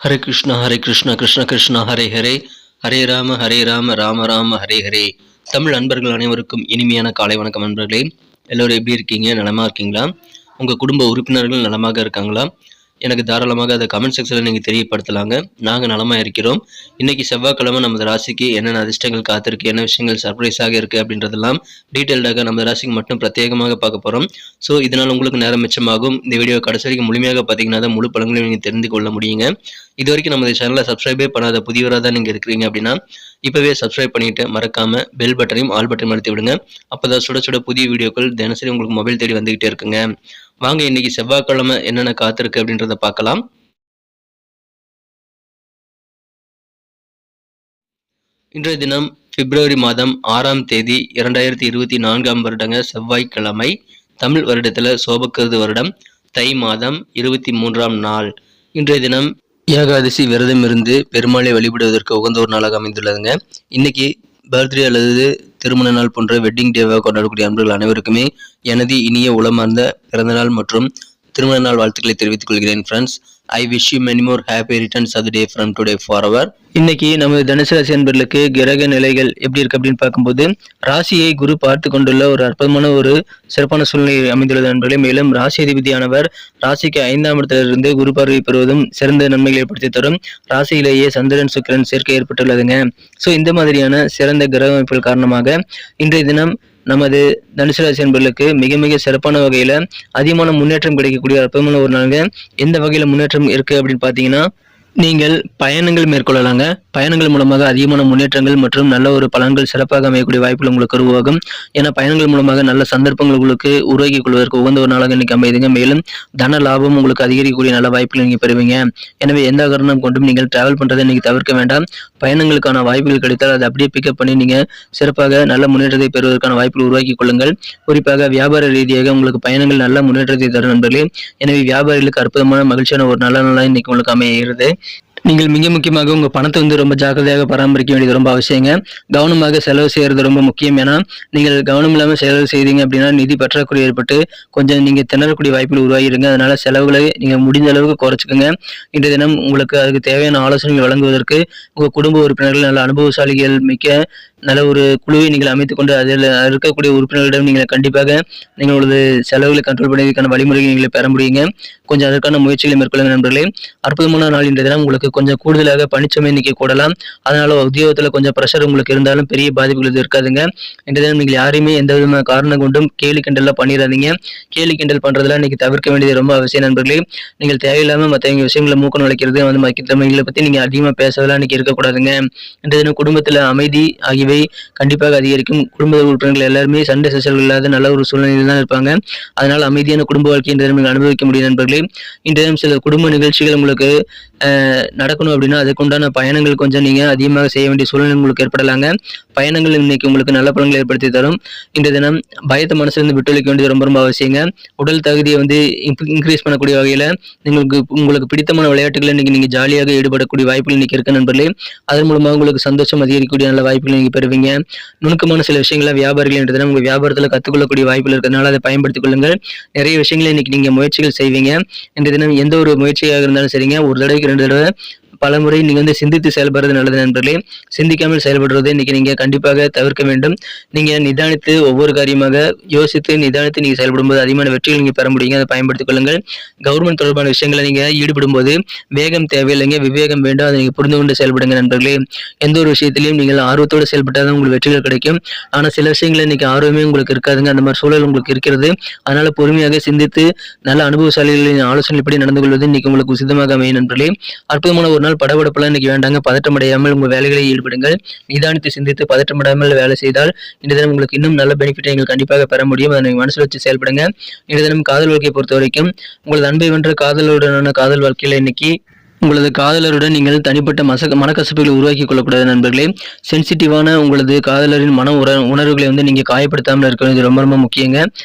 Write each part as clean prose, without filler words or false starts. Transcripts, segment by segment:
ஹரே கிருஷ்ணா கிருஷ்ண கிருஷ்ணா ஹரே ஹரே, ஹரே ராம ராம ராம ஹரே ஹரே. தமிழ் நண்பர்கள் அனைவருக்கும் இனிமையான காலை வணக்கம் நண்பர்களே. எல்லோரும் எப்படி இருக்கீங்க? நலமா இருக்கீங்களா? உங்கள் குடும்ப உறுப்பினர்கள் நலமாக இருக்காங்களா? எனக்கு தாராளமாக அதை கமெண்ட் செக்ஷனில் நீங்கள் தெரியப்படுத்தலாங்க. நாங்கள் நலமாக இருக்கிறோம். இன்றைக்கி செவ்வாய்க்கிழமை நமது ராசிக்கு என்னென்ன அதிர்ஷ்டங்கள் காத்திருக்கு, என்ன விஷயங்கள் சர்ப்ரைஸாக இருக்குது அப்படின்றதெல்லாம் டீட்டெயில்டாக நமது ராசிக்கு மட்டும் பிரத்யேகமாக பார்க்க போகிறோம். ஸோ இதனால் உங்களுக்கு நேரம் மிச்சமாகும். இந்த வீடியோ கடைசி வரைக்கும் முழுமையாக பார்த்தீங்கன்னா தான் முழு பலன்களையும் நீங்கள் தெரிந்து கொள்ள முடியுங்க. இது வரைக்கும் நமது சேனலை சப்ஸ்கிரைபே பண்ணாத புதியவராக தான் நீங்கள் இருக்கிறீங்க அப்படின்னா இப்போவே சப்ஸ்கிரைப் பண்ணிவிட்டு மறக்காமல் பெல் பட்டனையும் ஆல் பட்டனையும் அழுத்தி விடுங்க. அப்போ தான் சுட சுட புதிய வீடியோக்கள் தினசரி உங்களுக்கு மொபைல் தேடி வந்துக்கிட்டே இருக்குங்க. வாங்க இன்னைக்கு செவ்வாய்க்கிழமை என்னென்ன காத்திருக்கு அப்படின்றத பார்க்கலாம். இன்றைய தினம் பிப்ரவரி மாதம் 6ஆம் தேதி 2024 வருடங்க செவ்வாய்க்கிழமை. தமிழ் வருடத்தில் சோபக்கிருது வருடம் தை மாதம் 23ஆம் நாள். இன்றைய தினம் ஏகாதசி விரதம் இருந்து பெருமாளை வழிபடுவதற்கு உகந்த ஒரு நாளாக அமைந்துள்ளதுங்க. இன்னைக்கு பர்த்டே அல்லது திருமண நாள் போன்ற வெட்டிங் டேவாக கொண்டாடக்கூடிய நண்பர்கள் அனைவருக்குமே எனது இனிய உளமார்ந்த பிறந்தநாள் மற்றும் திருமண நாள் வாழ்த்துக்களை தெரிவித்துக் கொள்கிறேன் friends. I wish you many more happy returns of the day from today forever. இன்னைக்கு நமது தனுசு ராசி அன்பர்களுக்கு கிரக நிலைகள் எப்படி இருக்கு அப்படின்னு பார்க்கும்போது ராசியை குரு பார்த்து கொண்டுள்ள ஒரு அற்புதமான ஒரு சிறப்பான சூழ்நிலை அமைந்துள்ளது நண்பர்களே. மேலும் ராசி அதிபதியானவர் ராசிக்கு 5ஆம் இடத்திலிருந்து குரு பார்வை பெறுவதும் சிறந்த நன்மைகளை ஏற்படுத்தி தரும். ராசியிலேயே சந்திரன் சுக்கிரன் சேர்க்கை ஏற்பட்டுள்ளதுங்க. ஸோ இந்த மாதிரியான சிறந்த கிரக அமைப்புகள் காரணமாக இன்றைய தினம் நமது தனுசு ராசி அன்பர்களுக்கு மிக மிக சிறப்பான வகையில அதிகமான முன்னேற்றம் கிடைக்கக்கூடிய அற்புதமான ஒரு நாளுங்க. எந்த வகையில முன்னேற்றம் இருக்கு அப்படின்னு பார்த்தீங்கன்னா, நீங்கள் பயணங்கள் மேற்கொள்ளலாங்க. பயணங்கள் மூலமாக அதிகமான முன்னேற்றங்கள் மற்றும் நல்ல ஒரு பலன்கள் சிறப்பாக அமையக்கூடிய வாய்ப்புகள் உங்களுக்கு உருவாகும். ஏன்னா பயணங்கள் மூலமாக நல்ல சந்தர்ப்பங்கள் உங்களுக்கு உருவாக்கிக் கொள்வதற்கு உகந்த ஒரு நாளாக இன்னைக்கு அமையுதுங்க. மேலும் தன லாபம் உங்களுக்கு அதிகரிக்கக்கூடிய நல்ல வாய்ப்புகள் நீங்க பெறுவீங்க. எனவே எந்த காரணம் கொண்டும் நீங்கள் டிராவல் பண்றதை நீங்க தவிர்க்க வேண்டாம். பயணங்களுக்கான வாய்ப்புகள் கிடைத்தால் அதை அப்படியே பிக்கப் பண்ணி நீங்க சிறப்பாக நல்ல முன்னேற்றத்தை பெறுவதற்கான வாய்ப்புகள் உருவாக்கி கொள்ளுங்கள். குறிப்பாக வியாபார ரீதியாக உங்களுக்கு பயணங்கள் நல்ல முன்னேற்றத்தை தரும் நண்பர்களே. எனவே வியாபாரிகளுக்கு அற்புதமான மகிழ்ச்சியான ஒரு நல்ல நாளாக இன்னைக்கு உங்களுக்கு அமைகிறது. நீங்கள் மிக முக்கியமாக உங்கள் பணத்தை ரொம்ப ஜாக்கிரதையாக பராமரிக்க வேண்டியது ரொம்ப அவசியங்க. கவனமாக செலவு செய்கிறது ரொம்ப முக்கியம். ஏன்னா நீங்கள் கவனம் இல்லாமல் செலவு செய்தீங்க அப்படின்னா நிதி பற்றாக்குறை ஏற்பட்டு கொஞ்சம் நீங்கள் திணறக்கூடிய வாய்ப்புகள் உருவாகிடுங்க. அதனால செலவுகளை நீங்கள் முடிந்த அளவுக்கு குறைச்சிக்கோங்க. இன்றைய தினம் உங்களுக்கு அதுக்கு தேவையான ஆலோசனைகள் வழங்குவதற்கு உங்கள் குடும்ப உறுப்பினர்கள் நல்ல அனுபவசாலிகள் மிக்க நல்ல ஒரு குழுவை நீங்கள் அமைத்துக் கொண்டு அதில் இருக்கக்கூடிய உறுப்பினர்களிடம் நீங்கள் கண்டிப்பாக நீங்களது செலவுகளை கண்ட்ரோல் பண்ணுவதற்கான வழிமுறைகளை நீங்கள் பெற முடியுங்க. கொஞ்சம் அதற்கான முயற்சிகளை மேற்கொள்ளுங்க நண்பர்களே. அற்புதமான நாள் இன்றைய தினம் உங்களுக்கு கொஞ்சம் கூடுதலாக பணிச்சுமை இன்னைக்கு கூடலாம். அதனால உத்தியோகத்தில் கொஞ்சம் ப்ரெஷர் உங்களுக்கு இருந்தாலும் பெரிய பாதிப்புகள் இருக்காதுங்க. இன்றைய தினம் நீங்கள் யாரையுமே எந்த விதமான காரணம் கொண்டும் கேலி கிண்டல்லாம் பண்ணிடாதீங்க. கேலி கிண்டல் பண்றதுலாம் இன்னைக்கு தவிர்க்க வேண்டியது ரொம்ப அவசியம் நண்பர்களே. நீங்கள் தேவையில்லாமல் மற்றவங்க விஷயங்களை மூக்க நுழைக்கிறது மற்றவங்களை பற்றி நீங்கள் அதிகமாக பேசலாம் இன்னைக்கு இருக்கக்கூடாதுங்க. இன்றைய தினம் குடும்பத்தில் அமைதி ஆகியவை கண்டிப்பாக அதிகரிக்கும். குடும்ப உறுப்பினர்கள் எல்லாருமே சண்டை சச்சரவுகள் இல்லாத நல்ல ஒரு சூழ்நிலையில் தான் இருப்பாங்க. அதனால் அமைதியான குடும்ப வாழ்க்கை இன்றைய தினம் அனுபவிக்க முடியும் நண்பர்களே. இன்றைய தினம் சில குடும்ப நிகழ்ச்சிகள் உங்களுக்கு நடக்கணும் அப்படின்னா அதுக்குண்டான பயணங்கள் கொஞ்சம் நீங்க அதிகமாக செய்ய வேண்டிய சூழ்நிலை உங்களுக்கு ஏற்படலாங்க. பயணங்கள் இன்னைக்கு உங்களுக்கு நல்ல பலன்களை ஏற்படுத்தி தரும். இன்றைய தினம் பயத்தை மனசுலேருந்து விட்டுவிக்க வேண்டியது ரொம்ப ரொம்ப அவசியங்க. உடல் தகுதியை இன்க்ரீஸ் பண்ணக்கூடிய வகையில் உங்களுக்கு பிடித்தமான விளையாட்டுகளை இன்னைக்கு நீங்க ஜாலியாக ஈடுபடக்கூடிய வாய்ப்புகள் இன்னைக்கு இருக்கு நண்பர்களே. அதன் மூலமாக உங்களுக்கு சந்தோஷம் அதிகரிக்கக்கூடிய நல்ல வாய்ப்புகள் நீங்க பெறுவீங்க. நுணுக்கமான சில விஷயங்களை வியாபாரிகள் இன்றைய தினம் உங்க வியாபாரத்தில் கற்றுக்கொள்ளக்கூடிய வாய்ப்புகள் இருக்கிறதுனால அதை பயன்படுத்திக் கொள்ளுங்கள். நிறைய விஷயங்களை இன்னைக்கு நீங்க முயற்சிகள் செய்வீங்க. இன்றைய தினம் எந்த ஒரு முயற்சியாக இருந்தாலும் சரிங்க, ஒரு தடவைக்கு 2 தடவை பலமுறை நீங்க சிந்தித்து செயல்படுறது நல்லது நண்பர்களே. சிந்திக்காமல் செயல்படுறதை இன்னைக்கு நீங்க கண்டிப்பாக தவிர்க்க வேண்டும். நீங்க நிதானித்து ஒவ்வொரு காரியமாக யோசித்து நிதானித்து நீங்க செயல்படும்போது அதிகமான வெற்றிகள் நீங்க பெற முடியுங்க. அதை பயன்படுத்திக் கொள்ளுங்கள். கவர்மெண்ட் தொடர்பான விஷயங்களை நீங்க ஈடுபடும் போது வேகம் தேவையில்லைங்க, விவேகம் வேண்டும். அதை நீங்க புரிந்து கொண்டு செயல்படுங்க நண்பர்களே. எந்த ஒரு விஷயத்திலையும் நீங்கள் ஆர்வத்தோடு செயல்பட்டாதான் உங்களுக்கு வெற்றிகள் கிடைக்கும். ஆனா சில விஷயங்களை இன்னைக்கு ஆர்வமே உங்களுக்கு இருக்காதுங்க. அந்த மாதிரி சூழல் உங்களுக்கு இருக்கிறது. அதனால பொறுமையாக சிந்தித்து நல்ல அனுபவசாலிகளின் ஆலோசனைப்படி நடந்து கொள்வது இன்னைக்கு உங்களுக்கு உசிதமாக அமையும் நண்பர்களே. அற்புதமான ஒரு நாள். படபடப்பெல்லாம் இன்னைக்கு வேண்டாங்க. பதற்றமடையாமல் உங்கள் வேலைகளை ஈடுபடுங்கள். நிதானித்து சிந்தித்து பதற்றமடையாமல் வேலை செய்தால் இந்த தினம் உங்களுக்கு இன்னும் நல்ல பெனிஃபிட் நீங்கள் கண்டிப்பாக பெற முடியும். அதை நீங்கள் மனசில் வச்சு செயல்படுங்க. இந்த தினம் காதல் வாழ்க்கையை பொறுத்த வரைக்கும் உங்களது அன்பை வென்ற காதலுடனான காதல் வாழ்க்கையில இன்னைக்கு உங்களது காதலருடன் நீங்கள் தனிப்பட்ட மனக்கசப்புகளை உருவாக்கி கொள்ளக்கூடாது நண்பர்களே. சென்சிட்டிவான உங்களது காதலரின் உணர்வுகளை நீங்கள் காயப்படுத்தாமல் இருக்க வேண்டியது ரொம்ப ரொம்ப முக்கியங்க.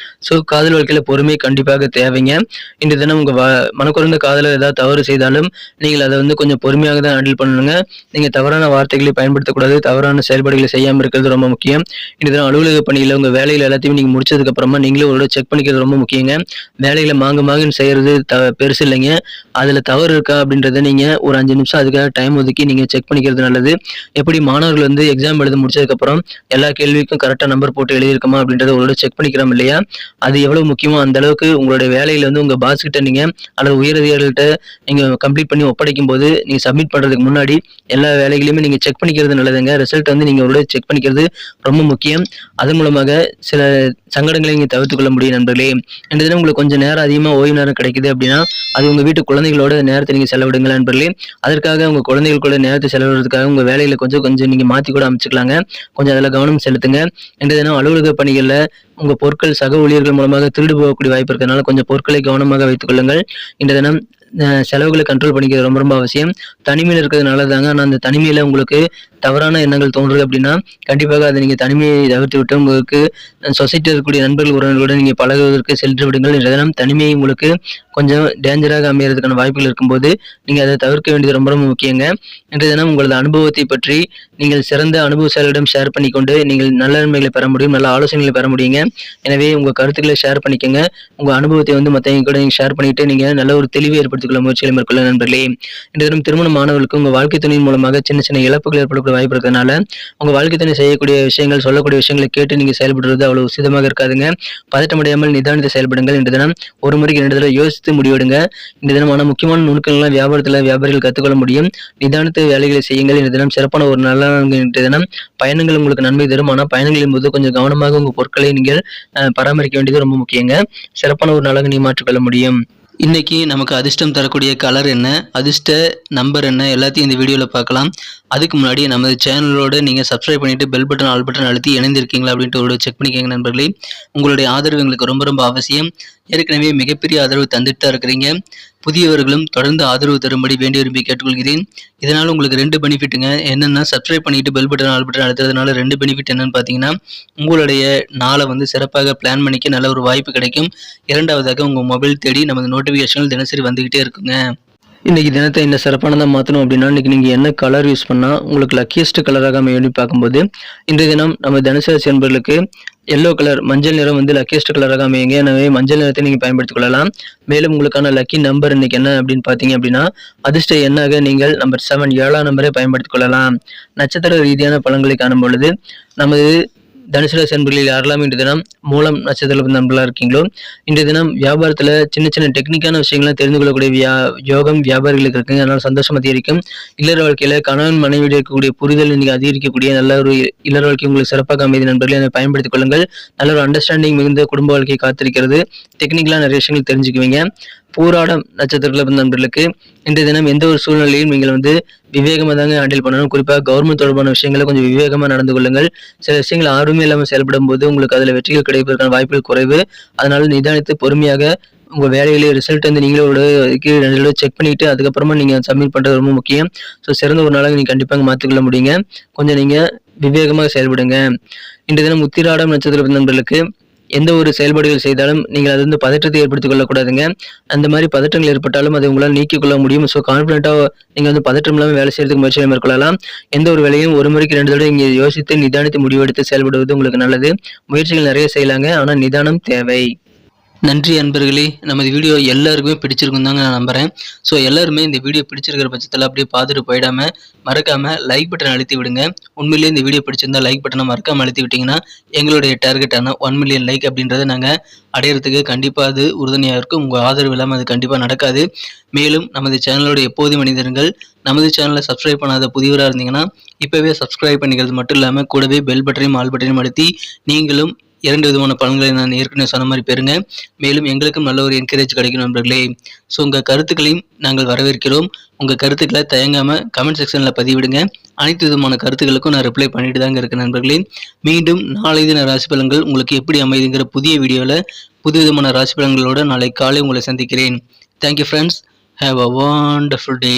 ஸோ காதல் வாழ்க்கையில் பொறுமை கண்டிப்பாக தேவைங்க. இந்த தினம் உங்கள் மனக்குறைந்த காதலர் ஏதாவது தவறு செய்தாலும் நீங்கள் அதை கொஞ்சம் பொறுமையாக தான் ஹேண்டில் பண்ணணுங்க. நீங்கள் தவறான வார்த்தைகளை பயன்படுத்தக்கூடாது. தவறான செயல்பாடுகளை செய்யாமல் இருக்கிறது ரொம்ப முக்கியம். இந்த தினம் அலுவலக பணியில் உங்கள் வேலைகள் எல்லாத்தையும் நீங்கள் முடிச்சதுக்கு அப்புறமா நீங்களே ஒரு செக் பண்ணிக்கிறது ரொம்ப முக்கியங்க. வேலைகளை மாங்குன்னு செய்யறது பெருசு இல்லைங்க. அதில் தவறு இருக்கா அப்படின்றத நீங்கள் ஒரு 5 நிமிஷம் அதுக்காக டைம் ஒதுக்கி நீங்கள் செக் பண்ணிக்கிறது நல்லது. எப்படி மாணவர்கள் வந்து எக்ஸாம் எழுத முடிச்சதுக்கப்புறம் எல்லா கேள்விக்கும் கரெக்டாக நம்பர் போட்டு எழுதியிருக்கோமா அப்படின்றத ஒரு செக் பண்ணிக்கிறோம் இல்லையா? அது எவ்வளவு முக்கியமோ அந்த அளவுக்கு உங்களுடைய வேலையில வந்து உங்கள் பாஸ் கிட்ட நீங்கள் அல்லது உயரதிகாரிகள்கிட்ட நீங்கள் கம்ப்ளீட் பண்ணி ஒப்படைக்கும் போது நீங்கள் சப்மிட் பண்ணுறதுக்கு முன்னாடி எல்லா வேலைகளையுமே நீங்கள் செக் பண்ணிக்கிறது நல்லதுங்க. ரிசல்ட் வந்து நீங்கள் ஒரு செக் பண்ணிக்கிறது ரொம்ப முக்கியம். அதன் மூலமாக சில சங்கடங்களை நீங்கள் தவிர்த்து கொள்ள முடியும் நண்பர்களே. இந்த தினம் உங்களுக்கு கொஞ்சம் நேரம் அதிகமாக ஓய்வு நேரம் கிடைக்குது அப்படின்னா அது உங்கள் வீட்டு குழந்தைகளோட நேரத்தை நீங்கள் செலவிடுங்க நண்பர்களே. அதற்காக உங்கள் குழந்தைகள் கூட நேரத்தை செலவிடுறதுக்காக உங்கள் வேலையில் கொஞ்சம் நீங்கள் மாற்றி கூட அமைச்சுக்கலாங்க. கொஞ்சம் அதில் கவனம் செலுத்துங்க. இந்த தினம் அலுவலக பணிகளில் உங்கள் பொருட்கள் சக ஊழியர்கள் மூலமாக திருடு போகக்கூடிய வாய்ப்பு இருக்கிறதுனால கொஞ்சம் பொருட்களை கவனமாக வைத்துக் கொள்ளுங்கள். இந்த தினம் செலவுகளை கண்ட்ரோல் பண்ணிக்கிறது ரொம்ப ரொம்ப அவசியம். தனிமையில் இருக்கிறது நல்லதாங்க. ஆனால் அந்த தனிமையில் உங்களுக்கு தவறான எண்ணங்கள் தோன்றுது அப்படின்னா கண்டிப்பாக அதை நீங்கள் தனிமையை தவிர்த்து விட்டு உங்களுக்கு சொசைட்டியில் இருக்கக்கூடிய நண்பர்கள் உறவினர்களுடன் நீங்கள் பழகுவதற்கு சென்று விடுங்கள். இந்த தினம் தனிமையை உங்களுக்கு கொஞ்சம் டேஞ்சராக அமையறதுக்கான வாய்ப்புகள் இருக்கும்போது நீங்கள் அதை தவிர்க்க வேண்டியது ரொம்ப ரொம்ப முக்கியங்க. இன்றைய தினம் உங்களது அனுபவத்தை பற்றி நீங்கள் சிறந்த அனுபவசாலிகளிடம் ஷேர் பண்ணிக்கொண்டு நீங்கள் நல்ல நன்மைகளை பெற முடியும், நல்ல ஆலோசனைகளை பெற முடியுங்க. எனவே உங்கள் கருத்துக்களை ஷேர் பண்ணிக்கோங்க. உங்கள் அனுபவத்தை வந்து மற்றவங்க கூட நீங்கள் ஷேர் பண்ணிட்டு நீங்கள் நல்ல ஒரு தெளிவை ஏற்படுத்திக்கொள்ள முயற்சிகளை மேற்கொள்ள நண்பர்களே. இன்றைய தினம் திருமண மாணவர்களுக்கு உங்கள் வாழ்க்கை துணையின் மூலமாக சின்ன சின்ன இழப்புகள் ஏற்படக்கூடிய வாய்ப்பு இருக்கிறதுனால உங்கள் வாழ்க்கை துணை செய்யக்கூடிய விஷயங்கள் சொல்லக்கூடிய விஷயங்களை கேட்டு நீங்கள் செயல்படுறது அவ்வளவு உசிதமாக இருக்காதுங்க. பதட்டமடையாமல் நிதானத்தை செயல்படுங்கள். இந்த தினம் ஒரு முறைக்கு 2 தடவை யோசித்து முடிவெடுங்க. இந்த தினமான முக்கியமான நுணுக்கங்கள்லாம் வியாபாரிகள் கற்றுக்கொள்ள முடியும். நிதானத்தை வேலைகளை செய்யுங்கள். இந்த தினம் சிறப்பான ஒரு நல்ல இன்றைய தினம் பயணங்கள் உங்களுக்கு நன்மை தரும். ஆனால் பயணங்களின் போது கொஞ்சம் கவனமாக உங்கள் பொருட்களை நீங்கள் பராமரிக்க வேண்டியது ரொம்ப முக்கியங்க. சிறப்பான ஒரு நாளாக நீங்கள் மாற்றிக்கொள்ள முடியும். இன்னைக்கு நமக்கு அதிர்ஷ்டம் தரக்கூடிய கலர் என்ன, அதிர்ஷ்ட நம்பர் என்ன, எல்லாத்தையும் இந்த வீடியோவில் பார்க்கலாம். அதுக்கு முன்னாடி நமது சேனலோட நீங்கள் சப்ஸ்கிரைப் பண்ணிவிட்டு பெல் பட்டன் ஆல் பட்டன் அழுத்தி இணைந்திருக்கீங்களா அப்படின்ட்டு ஒரு செக் பண்ணிக்கோங்க நண்பர்களே. உங்களுடைய ஆதரவு எங்களுக்கு ரொம்ப ரொம்ப அவசியம். ஏற்கனவே மிகப்பெரிய ஆதரவு தந்துட்டு தான் இருக்கிறீங்க. புதியவர்களும் தொடர்ந்து ஆதரவு தரும்படி வேண்டி விரும்பி கேட்டுக்கொள்கிறேன். இதனால் உங்களுக்கு 2 பெனிஃபிட்டுங்க. என்னென்னா சப்ஸ்கிரைப் பண்ணிட்டு பெல் பட்டன் ஆல் பட்டன் அழுத்துறதுனால 2 பெனிஃபிட் என்னன்னு பார்த்தீங்கன்னா உங்களுடைய நாளை வந்து சிறப்பாக பிளான் பண்ணிக்க நல்ல ஒரு வாய்ப்பு கிடைக்கும். இரண்டாவதாக உங்கள் மொபைல் தேடி நமது நோட்டிஃபிகேஷன்கள் தினசரி வந்துக்கிட்டே இருக்குங்க. இன்றைக்கி தினத்தை என்ன சிறப்பானதாக மாற்றணும் அப்படின்னா இன்றைக்கி நீங்கள் என்ன கலர் யூஸ் பண்ணால் உங்களுக்கு லக்கியஸ்ட் கலராக அமையும் பார்க்கும்போது இன்றைய தினம் நம்ம தனுசு என்பவர்களுக்கு எல்லோ கலர் மஞ்சள் நிறம் வந்து லக்கியஸ்ட் கலராக அமையுங்க. எனவே மஞ்சள் நிறத்தை நீங்கள் பயன்படுத்திக் கொள்ளலாம். மேலும் உங்களுக்கான லக்கி நம்பர் இன்னைக்கு என்ன அப்படின்னு பார்த்தீங்க அப்படின்னா அதிர்ஷ்ட எண்ணாக நீங்கள் நம்பர் 7 7ஆம் நம்பரை பயன்படுத்திக் கொள்ளலாம். நட்சத்திர ரீதியான பலன்களை காணும் பொழுது நமது தனுசு ராசி அன்பர்களில் யாரெல்லாம் இன்றைய தினம் மூலம் நட்சத்திர நண்பர்களாக இருக்கீங்களோ இன்றைய தினம் வியாபாரத்தில் சின்ன சின்ன டெக்னிக்கான விஷயங்கள்லாம் தெரிந்து கொள்ளக்கூடிய யோகம் வியாபாரிகளுக்கு இருக்குங்க. அதனால் சந்தோஷம் அதிகரிக்கும். இல்லற வாழ்க்கையில் கணவன் மனைவியில் இருக்கக்கூடிய புரிதல் நீங்கள் அதிகரிக்கக்கூடிய நல்ல ஒரு இல்லற வாழ்க்கை உங்களுக்கு சிறப்பாக அமைதி நண்பர்களை அதை பயன்படுத்திக் கொள்ளுங்கள். நல்ல ஒரு அண்டர்ஸ்டாண்டிங் மிகுந்த குடும்ப வாழ்க்கையை காத்திருக்கிறது. டெக்னிக்கலாக நிறைய விஷயங்கள் தெரிஞ்சுக்குவீங்க. பூராடம் நட்சத்திரத்தில் நண்பர்களுக்கு இன்றைய தினம் எந்த ஒரு சூழ்நிலையும் நீங்கள் வந்து விவேகமாக தாங்க ஹேண்டில் பண்ணணும். குறிப்பாக கவர்மெண்ட் தொடர்பான விஷயங்களை கொஞ்சம் விவேகமாக நடந்து கொள்ளுங்கள். சில விஷயங்கள் ஆர்வமே இல்லாமல் செயல்படும் போது உங்களுக்கு அதில் வெற்றிகள் கிடைப்பதற்கான வாய்ப்புகள் குறைவு. அதனால நிதானித்து பொறுமையாக உங்கள் வேலையிலே ரிசல்ட் வந்து நீங்களே ஒரு 2 தடவை செக் பண்ணிவிட்டு அதுக்கப்புறமா நீங்கள் சப்மிட் பண்ணுறது ரொம்ப முக்கியம். ஸோ சிறந்த ஒரு நாளாக நீங்கள் கண்டிப்பாக மாற்றிக்கொள்ள முடியுங்க. கொஞ்சம் நீங்கள் விவேகமாக செயல்படுங்க. இன்றைய தினம் உத்திராடம் நட்சத்திர நண்பர்களுக்கு எந்த ஒரு செயல்பாடுகள் செய்தாலும் நீங்கள் அது வந்து பதற்றத்தை ஏற்படுத்திக் கொள்ளக்கூடாதுங்க. அந்த மாதிரி பதற்றங்கள் ஏற்பட்டாலும் அதை உங்களால் நீக்கிக் கொள்ள முடியும். ஸோ கான்ஃபிடென்ட்டாக நீங்கள் வந்து பதற்றம் இல்லாமல் வேலை செய்யறதுக்கு முயற்சியை மேற்கொள்ளலாம். எந்த ஒரு வேலையும் ஒரு முறைக்கு 2 தடவை இங்கே யோசித்து நிதானித்து முடிவெடுத்து செயல்படுவது உங்களுக்கு நல்லது. முயற்சிகள் நிறைய செய்யலாங்க. ஆனால் நிதானம் தேவை. நன்றி அன்பர்களே. நமது வீடியோ எல்லாருக்குமே பிடிச்சிருக்கும் தாங்க நான் நம்புகிறேன். ஸோ எல்லாருமே இந்த வீடியோ பிடிச்சிருக்கிற பட்சத்தில் அப்படியே பார்த்துட்டு போயிடாமல் மறக்காமல் லைக் பட்டன் அழுத்தி விடுங்க. உண்மையிலேயே இந்த வீடியோ பிடிச்சிருந்தா லைக் பட்டனை மறக்காமல் அழுத்தி விட்டிங்கன்னா எங்களுடைய டார்கெட்டான 1 மில்லியன் லைக் அப்படின்றத நாங்கள் அடையிறதுக்கு கண்டிப்பாக அது உறுதுணையாக இருக்கும். உங்கள் ஆதரவு இல்லாமல் அது கண்டிப்பாக நடக்காது. மேலும் நமது சேனலோட எப்போது மனிதர்கள் நமது சேனலை சப்ஸ்கிரைப் பண்ணாத புதியவராக இருந்தீங்கன்னா இப்போவே சப்ஸ்கிரைப் பண்ணிக்கிறது மட்டும் இல்லாமல் கூடவே பெல் பட்டனையும் ஆல் பட்டனையும் அழுத்தி நீங்களும் 2 விதமான பலன்களை நான் ஏற்கனவே சொன்ன மாதிரி பெறுங்க. மேலும் எங்களுக்கும் நல்ல ஒரு என்கரேஜ் கிடைக்கும் நண்பர்களே. ஸோ உங்கள் கருத்துக்களையும் நாங்கள் வரவேற்கிறோம். உங்கள் கருத்துக்களை தயங்காமல் கமெண்ட் செக்ஷனில் பதிவிடுங்க. அனைத்து விதமான கருத்துக்களுக்கும் நான் ரிப்ளை பண்ணிட்டு தாங்க இருக்கேன் நண்பர்களே. மீண்டும் நாளை தின ராசி பலன்கள் உங்களுக்கு எப்படி அமைதுங்கிற புதிய வீடியோவில் புது விதமான ராசி பலன்களோடு நாளை காலை உங்களை சந்திக்கிறேன். Thank you friends. Have a wonderful day.